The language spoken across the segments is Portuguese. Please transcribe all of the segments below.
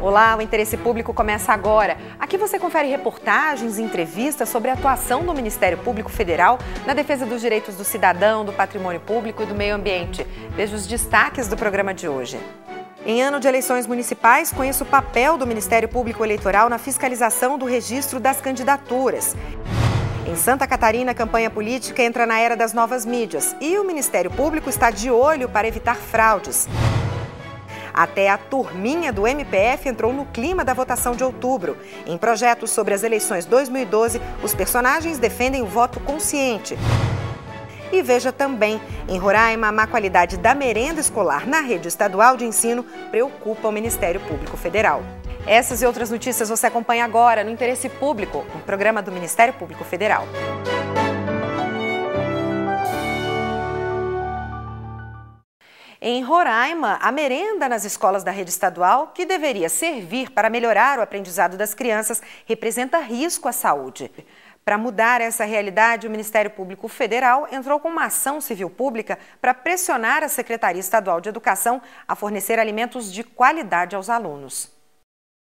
Olá, o Interesse Público começa agora. Aqui você confere reportagens e entrevistas sobre a atuação do Ministério Público Federal na defesa dos direitos do cidadão, do patrimônio público e do meio ambiente. Veja os destaques do programa de hoje. Em ano de eleições municipais, conheça o papel do Ministério Público Eleitoral na fiscalização do registro das candidaturas. Em Santa Catarina, a campanha política entra na era das novas mídias e o Ministério Público está de olho para evitar fraudes. Até a turminha do MPF entrou no clima da votação de outubro. Em projetos sobre as eleições 2012, os personagens defendem o voto consciente. E veja também, em Roraima, a má qualidade da merenda escolar na rede estadual de ensino preocupa o Ministério Público Federal. Essas e outras notícias você acompanha agora no Interesse Público, um programa do Ministério Público Federal. Em Roraima, a merenda nas escolas da rede estadual, que deveria servir para melhorar o aprendizado das crianças, representa risco à saúde. Para mudar essa realidade, o Ministério Público Federal entrou com uma ação civil pública para pressionar a Secretaria Estadual de Educação a fornecer alimentos de qualidade aos alunos.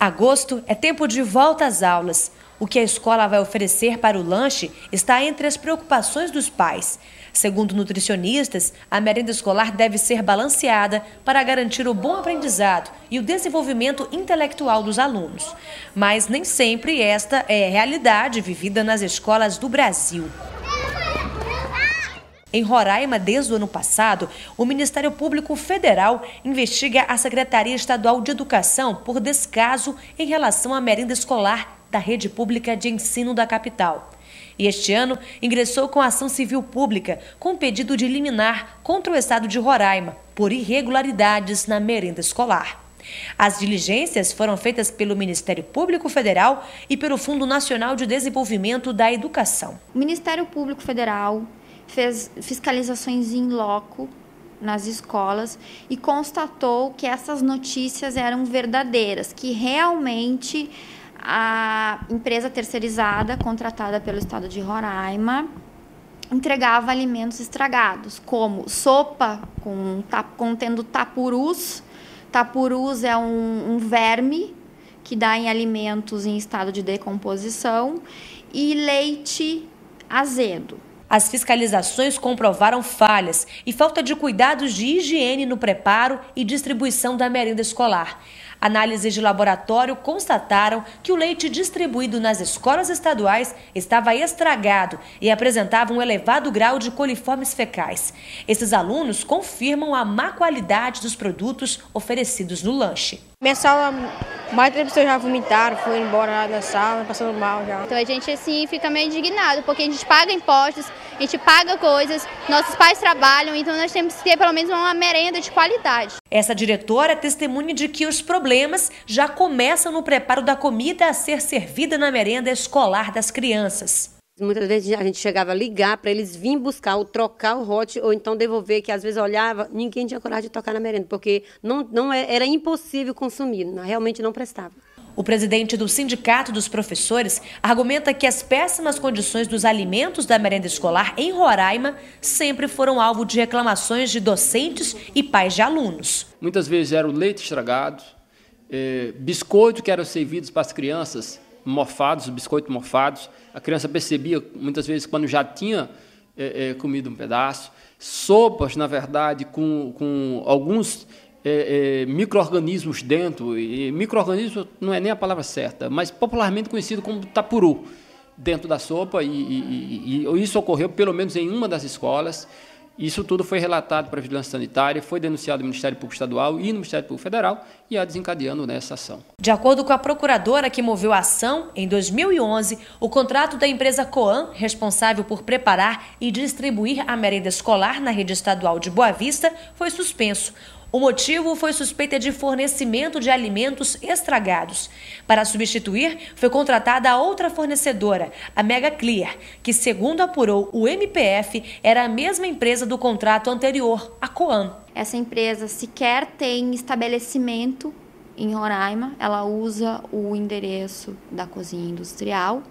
Agosto é tempo de volta às aulas. O que a escola vai oferecer para o lanche está entre as preocupações dos pais. Segundo nutricionistas, a merenda escolar deve ser balanceada para garantir o bom aprendizado e o desenvolvimento intelectual dos alunos. Mas nem sempre esta é a realidade vivida nas escolas do Brasil. Em Roraima, desde o ano passado, o Ministério Público Federal investiga a Secretaria Estadual de Educação por descaso em relação à merenda escolar da rede pública de ensino da capital. E este ano ingressou com ação civil pública com pedido de liminar contra o estado de Roraima por irregularidades na merenda escolar. As diligências foram feitas pelo Ministério Público Federal e pelo Fundo Nacional de Desenvolvimento da Educação. O Ministério Público Federal fez fiscalizações in loco nas escolas e constatou que essas notícias eram verdadeiras, que realmente a empresa terceirizada, contratada pelo estado de Roraima, entregava alimentos estragados, como sopa contendo tapurus. Tapurus é um verme que dá em alimentos em estado de decomposição, e leite azedo. As fiscalizações comprovaram falhas e falta de cuidados de higiene no preparo e distribuição da merenda escolar. Análises de laboratório constataram que o leite distribuído nas escolas estaduais estava estragado e apresentava um elevado grau de coliformes fecais. Esses alunos confirmam a má qualidade dos produtos oferecidos no lanche. Minha sala, mais de pessoas já vomitaram, foram embora lá na sala, passando mal já. Então a gente assim fica meio indignado, porque a gente paga impostos, a gente paga coisas, nossos pais trabalham, então nós temos que ter pelo menos uma merenda de qualidade. Essa diretora testemunha de que os problemas já começam no preparo da comida a ser servida na merenda escolar das crianças. Muitas vezes a gente chegava a ligar para eles virem buscar ou trocar o hot ou então devolver, que às vezes olhava, ninguém tinha coragem de tocar na merenda, porque era impossível consumir, realmente não prestava. O presidente do Sindicato dos Professores argumenta que as péssimas condições dos alimentos da merenda escolar em Roraima sempre foram alvo de reclamações de docentes e pais de alunos. Muitas vezes era o leite estragado, biscoito que eram servidos para as crianças, mofados, biscoitos mofados. A criança percebia, muitas vezes, quando já tinha comido um pedaço. Sopas, na verdade, com alguns micro-organismos dentro. E micro-organismo não é nem a palavra certa, mas popularmente conhecido como tapuru, dentro da sopa. E isso ocorreu, pelo menos, em uma das escolas. Isso tudo foi relatado para a Vigilância Sanitária, foi denunciado no Ministério Público Estadual e no Ministério Público Federal e há desencadeando nessa ação. De acordo com a procuradora que moveu a ação, em 2011, o contrato da empresa Coan, responsável por preparar e distribuir a merenda escolar na rede estadual de Boa Vista, foi suspenso. O motivo foi suspeita de fornecimento de alimentos estragados. Para substituir, foi contratada outra fornecedora, a Mega Clear, que, segundo apurou o MPF, era a mesma empresa do contrato anterior, a Coan. Essa empresa sequer tem estabelecimento em Roraima, ela usa o endereço da cozinha industrial,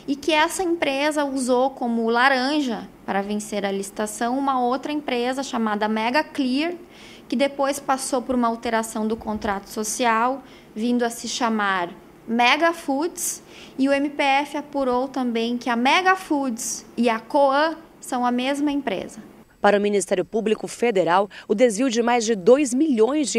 e que essa empresa usou como laranja para vencer a licitação uma outra empresa chamada Mega Clear, que depois passou por uma alteração do contrato social, vindo a se chamar Mega Foods, e o MPF apurou também que a Mega Foods e a Coan são a mesma empresa. Para o Ministério Público Federal, o desvio de mais de R$2 milhões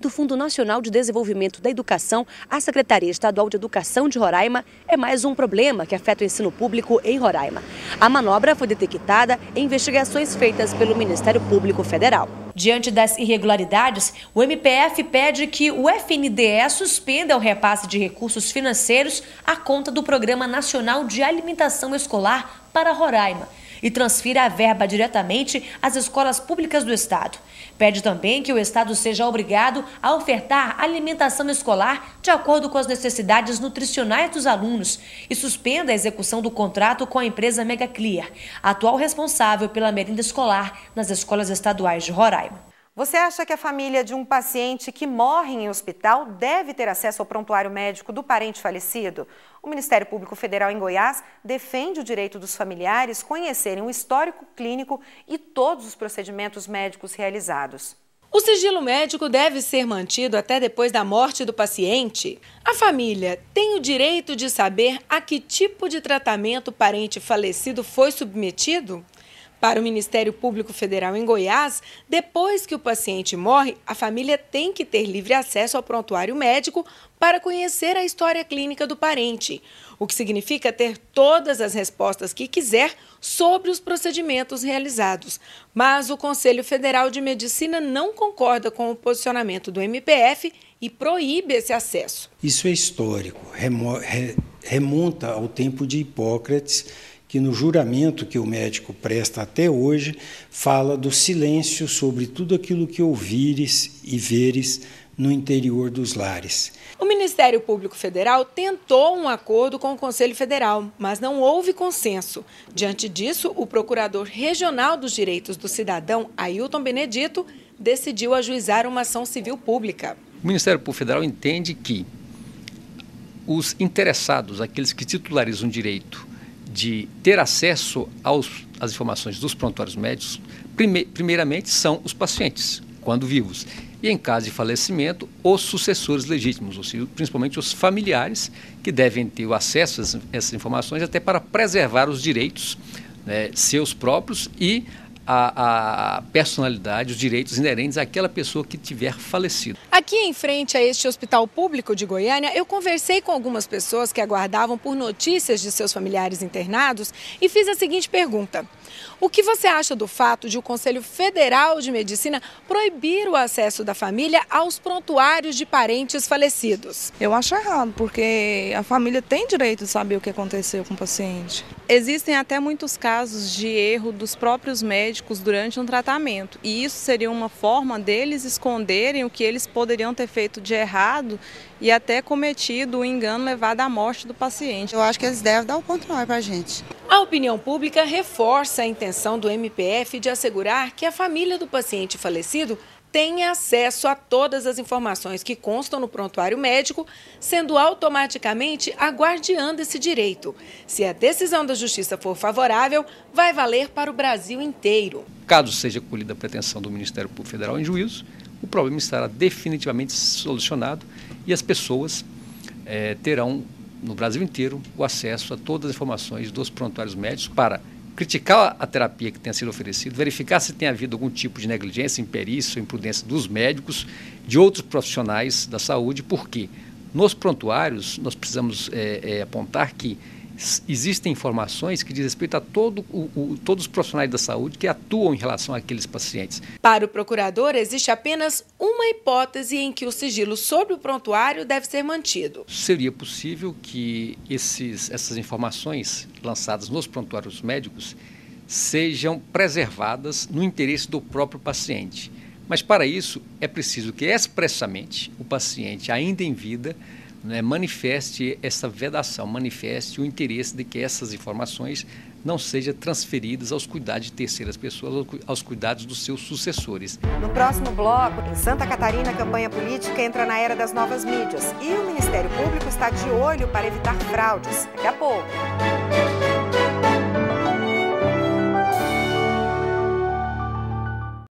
do Fundo Nacional de Desenvolvimento da Educação à Secretaria Estadual de Educação de Roraima é mais um problema que afeta o ensino público em Roraima. A manobra foi detectada em investigações feitas pelo Ministério Público Federal. Diante das irregularidades, o MPF pede que o FNDE suspenda o repasse de recursos financeiros à conta do Programa Nacional de Alimentação Escolar para Roraima e transfira a verba diretamente às escolas públicas do Estado. Pede também que o Estado seja obrigado a ofertar alimentação escolar de acordo com as necessidades nutricionais dos alunos e suspenda a execução do contrato com a empresa Megaclear, atual responsável pela merenda escolar nas escolas estaduais de Roraima. Você acha que a família de um paciente que morre em hospital deve ter acesso ao prontuário médico do parente falecido? O Ministério Público Federal em Goiás defende o direito dos familiares conhecerem o histórico clínico e todos os procedimentos médicos realizados. O sigilo médico deve ser mantido até depois da morte do paciente. A família tem o direito de saber a que tipo de tratamento o parente falecido foi submetido? Para o Ministério Público Federal em Goiás, depois que o paciente morre, a família tem que ter livre acesso ao prontuário médico para conhecer a história clínica do parente, o que significa ter todas as respostas que quiser sobre os procedimentos realizados. Mas o Conselho Federal de Medicina não concorda com o posicionamento do MPF e proíbe esse acesso. Isso é histórico, remonta ao tempo de Hipócrates, que no juramento que o médico presta até hoje, fala do silêncio sobre tudo aquilo que ouvires e veres no interior dos lares. O Ministério Público Federal tentou um acordo com o Conselho Federal, mas não houve consenso. Diante disso, o Procurador Regional dos Direitos do Cidadão, Ailton Benedito, decidiu ajuizar uma ação civil pública. O Ministério Público Federal entende que os interessados, aqueles que titularizam o direito de ter acesso às informações dos prontuários médicos, primeiramente são os pacientes, quando vivos. E em caso de falecimento, os sucessores legítimos, ou seja, principalmente os familiares, que devem ter o acesso a essas informações até para preservar os direitos, né, seus próprios e a personalidade, os direitos inerentes àquela pessoa que tiver falecido. Aqui em frente a este hospital público de Goiânia, eu conversei com algumas pessoas que aguardavam por notícias de seus familiares internados e fiz a seguinte pergunta: o que você acha do fato de o Conselho Federal de Medicina proibir o acesso da família aos prontuários de parentes falecidos? Eu acho errado, porque a família tem direito de saber o que aconteceu com o paciente. Existem até muitos casos de erro dos próprios médicos durante um tratamento, e isso seria uma forma deles esconderem o que eles poderiam ter feito de errado e até cometido o engano levado à morte do paciente. Eu acho que eles devem dar o prontuário para a gente. A opinião pública reforça a intenção do MPF de assegurar que a família do paciente falecido tenha acesso a todas as informações que constam no prontuário médico, sendo automaticamente a guardiã desse direito. Se a decisão da Justiça for favorável, vai valer para o Brasil inteiro. Caso seja acolhida a pretensão do Ministério Público Federal em juízo, o problema estará definitivamente solucionado e as pessoas terão, no Brasil inteiro, o acesso a todas as informações dos prontuários médicos para criticar a terapia que tenha sido oferecida, verificar se tem havido algum tipo de negligência, imperícia ou imprudência dos médicos, de outros profissionais da saúde, porque nos prontuários nós precisamos apontar que existem informações que diz respeito a todos os profissionais da saúde que atuam em relação àqueles pacientes. Para o procurador, existe apenas uma hipótese em que o sigilo sobre o prontuário deve ser mantido. Seria possível que essas informações lançadas nos prontuários médicos sejam preservadas no interesse do próprio paciente. Mas para isso é preciso que expressamente o paciente, ainda em vida, manifeste essa vedação, manifeste o interesse de que essas informações não sejam transferidas aos cuidados de terceiras pessoas, aos cuidados dos seus sucessores. No próximo bloco, em Santa Catarina, a campanha política entra na era das novas mídias e o Ministério Público está de olho para evitar fraudes. Daqui a pouco.